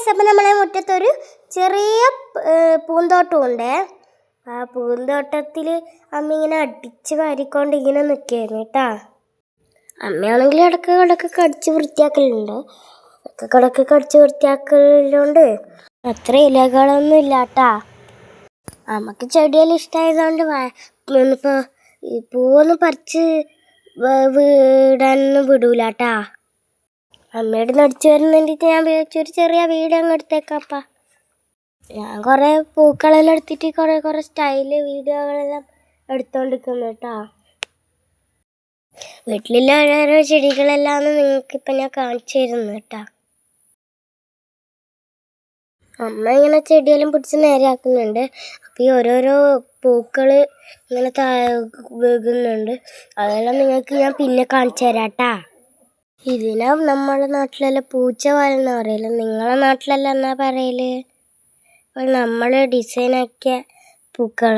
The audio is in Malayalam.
ഗൈസ്, അപ്പം നമ്മളെ മുറ്റത്തൊരു ചെറിയ പൂന്തോട്ടമുണ്ട്. ആ പൂന്തോട്ടത്തിൽ അമ്മ ഇങ്ങനെ അടിച്ച് വാരിക്കൊണ്ട് ഇങ്ങനെ നിൽക്കുകയായിരുന്നു കേട്ടാ. അമ്മയാണെങ്കിൽ ഇടയ്ക്ക് കടിച്ച് വൃത്തിയാക്കലുണ്ട്. ഇടയ്ക്ക് കടിച്ച് വൃത്തിയാക്കലുണ്ട്. അത്ര ഇലകളൊന്നും ഇല്ല കേട്ടാ. അമ്മക്ക് ചെടിയെല്ലാം ഇഷ്ടമായതുകൊണ്ട് ഇപ്പോൾ പൂവൊന്നും പറിച്ച് വീടാനൊന്നും വിടൂല കേട്ടാ. അമ്മയോട് നടിച്ചു വരുന്നുണ്ടിട്ട് ഞാൻ വിചാരിച്ചൊരു ചെറിയ വീഡിയോ അങ്ങ് എടുത്തേക്കാപ്പാ. ഞാൻ കുറേ പൂക്കളെല്ലാം എടുത്തിട്ട് കുറേ സ്റ്റൈല് വീഡിയോകളെല്ലാം എടുത്തോണ്ടിരിക്കുന്നു കേട്ടോ. വീട്ടിലുള്ള ഓരോരോ ചെടികളെല്ലാം നിങ്ങൾക്കിപ്പം ഞാൻ കാണിച്ചു തരുന്നു കേട്ടോ. അമ്മ ഇങ്ങനെ ചെടിയെല്ലാം പിടിച്ച് നേരെയാക്കുന്നുണ്ട്. അപ്പോൾ ഈ ഓരോരോ പൂക്കൾ ഇങ്ങനെ വീകുന്നുണ്ട്. അതെല്ലാം നിങ്ങൾക്ക് ഞാൻ പിന്നെ കാണിച്ചു തരാം കേട്ടാ. ഇതിനെ നമ്മുടെ നാട്ടിലെല്ലാം പൂച്ചവാലെന്ന് പറയല്. നിങ്ങളെ നാട്ടിലെല്ലാം എന്നാ പറയല്? നമ്മൾ ഡിസൈനാക്കിയ പൂക്കൾ.